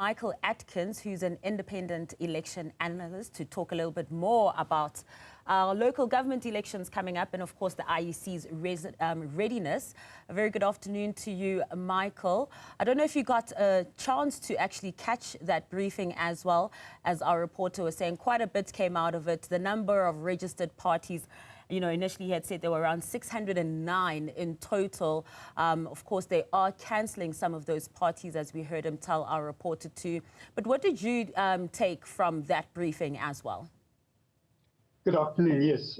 Michael Atkins, who's an independent election analyst, to talk a little bit more about our local government elections coming up and, of course, the IEC's readiness. A very good afternoon to you, Michael. I don't know if you got a chance to actually catch that briefing as well. As our reporter was saying, quite a bit came out of it. The number of registered parties, initially he had said there were around 609 in total. Of course, they are cancelling some of those parties, as we heard him tell our reporter too. But what did you take from that briefing as well? Good afternoon, yes.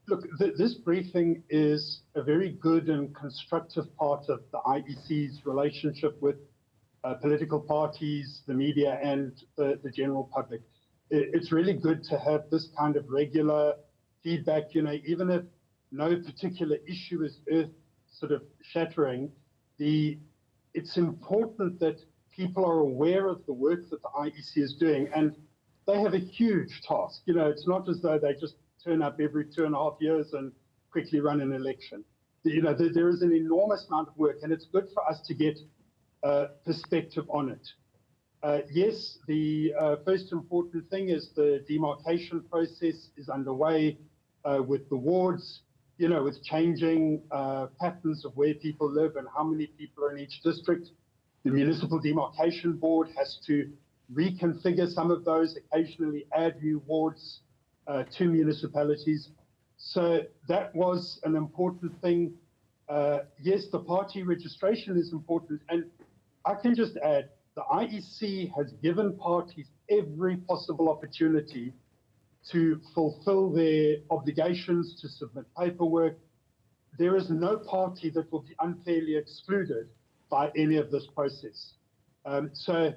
Look, this briefing is a very good and constructive part of the IEC's relationship with political parties, the media, and the general public. It's really good to have this kind of regular feedback, even if no particular issue is sort of shattering. It's important that people are aware of the work that the IEC is doing, and they have a huge task. It's not as though they just turn up every 2.5 years and quickly run an election. There is an enormous amount of work, and it's good for us to get perspective on it. Yes, the first important thing is the demarcation process is underway with the wards, with changing patterns of where people live and how many people are in each district. The Municipal Demarcation Board has to reconfigure some of those, occasionally add new wards to municipalities. So that was an important thing. Yes, the party registration is important. And I can just add, the IEC has given parties every possible opportunity to fulfill their obligations, to submit paperwork. There is no party that will be unfairly excluded by any of this process. So,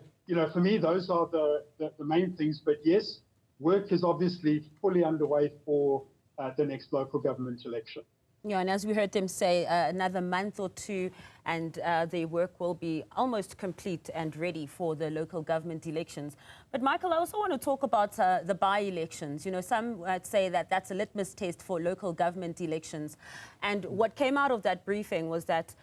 for me, those are the main things. But yes, work is obviously fully underway for the next local government election. Yeah, and as we heard them say, another month or two, and their work will be almost complete and ready for the local government elections. But Michael, I also want to talk about the by-elections. Some might say that that's a litmus test for local government elections. And what came out of that briefing was that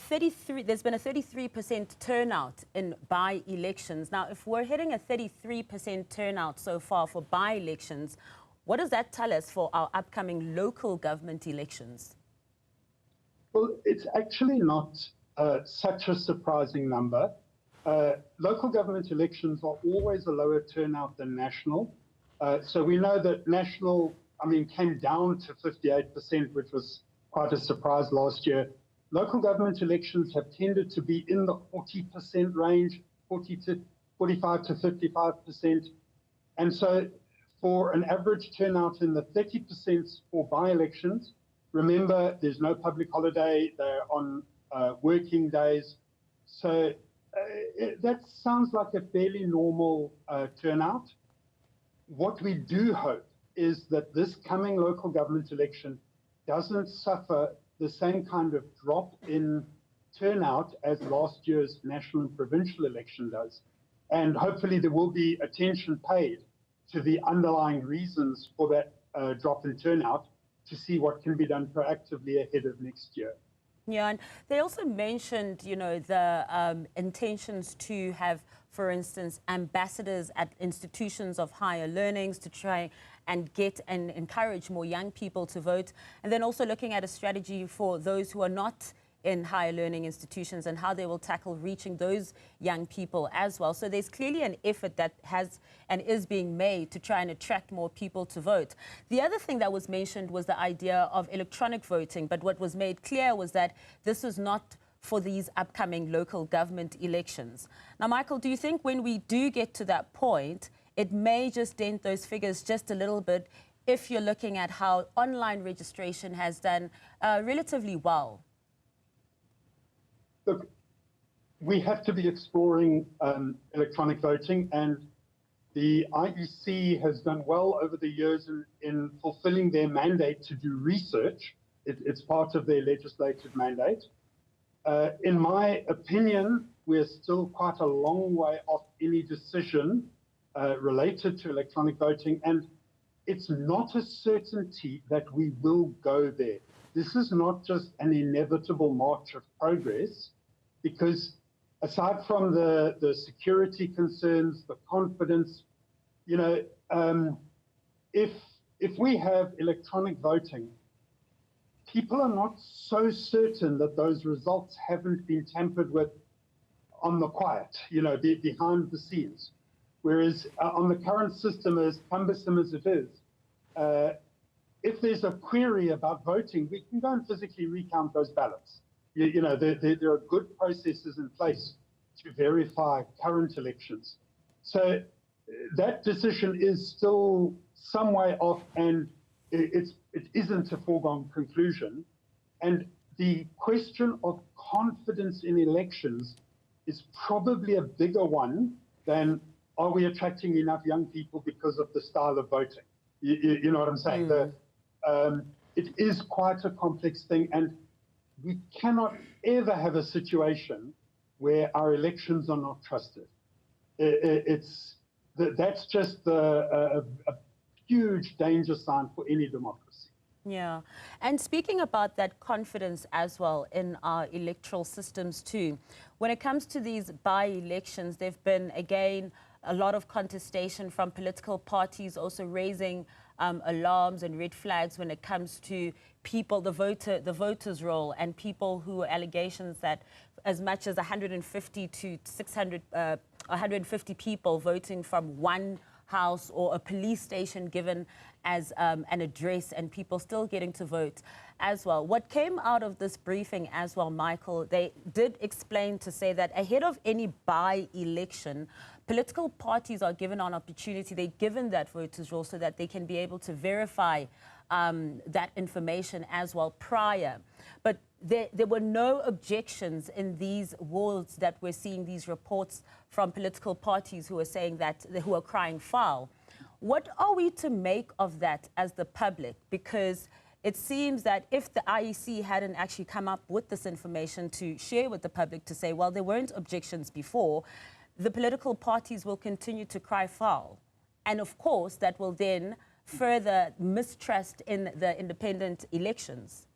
there's been a 33% turnout in by-elections. Now, if we're hitting a 33% turnout so far for by-elections, what does that tell us for our upcoming local government elections? Well, it's actually not such a surprising number. Local government elections are always a lower turnout than national. So we know that national, came down to 58%, which was quite a surprise last year. Local government elections have tended to be in the 40% range, 45 to 55%. And so for an average turnout in the 30% for by-elections, remember, there's no public holiday, they're on working days. So that sounds like a fairly normal turnout. What we do hope is that this coming local government election doesn't suffer the same kind of drop in turnout as last year's national and provincial election does. And hopefully there will be attention paid to the underlying reasons for that drop in turnout to see what can be done proactively ahead of next year. Yeah, and they also mentioned, the intentions to have, for instance, ambassadors at institutions of higher learnings to try and get and encourage more young people to vote. And then also looking at a strategy for those who are not in higher learning institutions and how they will tackle reaching those young people as well. So there's clearly an effort that has and is being made to try and attract more people to vote. The other thing that was mentioned was the idea of electronic voting, but what was made clear was that this was not for these upcoming local government elections. Now, Michael, do you think when we do get to that point, it may just dent those figures just a little bit if you're looking at how online registration has done relatively well? Look, we have to be exploring electronic voting, and the IEC has done well over the years in fulfilling their mandate to do research. It's part of their legislative mandate. In my opinion, we're still quite a long way off any decision related to electronic voting, and it's not a certainty that we will go there. This is not just an inevitable march of progress, because aside from the security concerns, the confidence, you know, if we have electronic voting, people are not so certain that those results haven't been tampered with on the quiet, you know, behind the scenes. Whereas on the current system, as cumbersome as it is, if there's a query about voting, we can go and physically recount those ballots. You know, there are good processes in place to verify current elections. So that decision is still some way off, and it isn't a foregone conclusion. And the question of confidence in elections is probably a bigger one than, are we attracting enough young people because of the style of voting? You know what I'm saying? It is quite a complex thing, and we cannot ever have a situation where our elections are not trusted. That's just a huge danger sign for any democracy. Yeah, and speaking about that confidence as well in our electoral systems too, when it comes to these by-elections, there have been, again, a lot of contestation from political parties also raising alarms and red flags when it comes to people, the voters' role, and people who are allegations that as much as 150 to 600, 150 people voting from one house or a police station given as an address, and people still getting to vote as well. What came out of this briefing as well, Michael, they did explain to say that ahead of any by-election, political parties are given an opportunity, they're given that voters' role so that they can be able to verify that information as well prior. But there were no objections in these wards that we're seeing these reports from political parties who are saying that, who are crying foul. What are we to make of that as the public? Because it seems that if the IEC hadn't actually come up with this information to share with the public to say, well, there weren't objections before, the political parties will continue to cry foul. And of course, that will then further mistrust in the independent elections.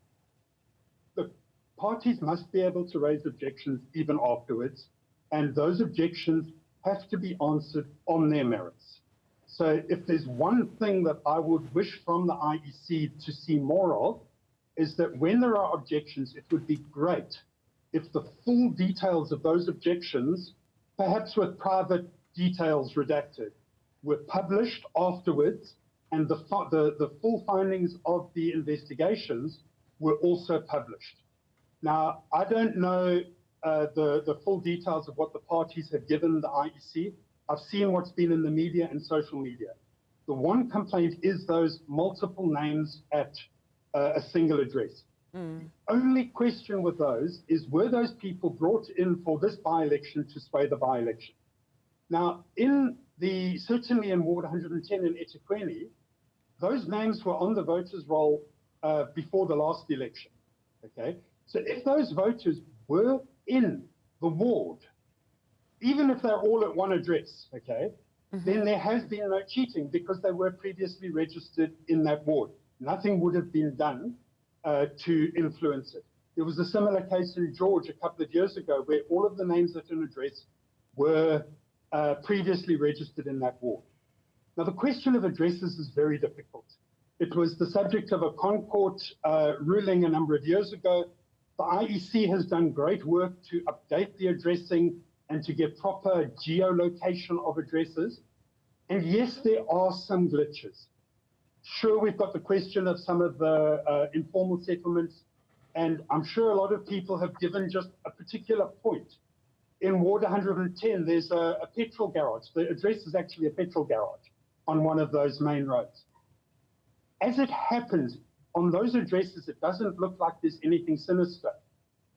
The parties must be able to raise objections even afterwards, and those objections have to be answered on their merits. So if there's one thing that I would wish from the IEC to see more of, is that when there are objections, it would be great if the full details of those objections, perhaps with private details redacted, were published afterwards, and the full findings of the investigations were also published. Now, I don't know the full details of what the parties have given the IEC. I've seen what's been in the media and social media. The one complaint is those multiple names at a single address. The only question with those is, were those people brought in for this by-election to sway the by-election? Now, certainly in Ward 110 in eThekwini, those names were on the voters' roll before the last election, okay? So if those voters were in the ward, even if they're all at one address, okay, then there has been no cheating because they were previously registered in that ward. Nothing would have been done to influence it. There was a similar case in George a couple of years ago where all of the names at an address were previously registered in that ward. Now, the question of addresses is very difficult. It was the subject of a Concourt ruling a number of years ago. The IEC has done great work to update the addressing and to get proper geolocation of addresses. And yes, there are some glitches. Sure, we've got the question of some of the informal settlements, and I'm sure a lot of people have given just a particular point. In Ward 110, there's a petrol garage. The address is actually a petrol garage on one of those main roads. As it happens, on those addresses, it doesn't look like there's anything sinister.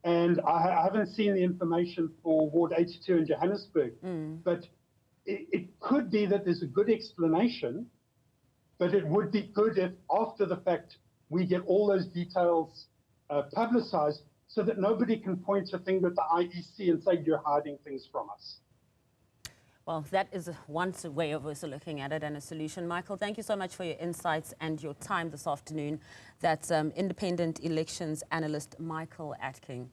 And I haven't seen the information for Ward 82 in Johannesburg, but it could be that there's a good explanation, but it would be good if after the fact we get all those details publicized so that nobody can point a finger at the IEC and say you're hiding things from us. Well, that is one way of also looking at it and a solution. Michael, thank you so much for your insights and your time this afternoon. That's independent elections analyst Michael Atkins.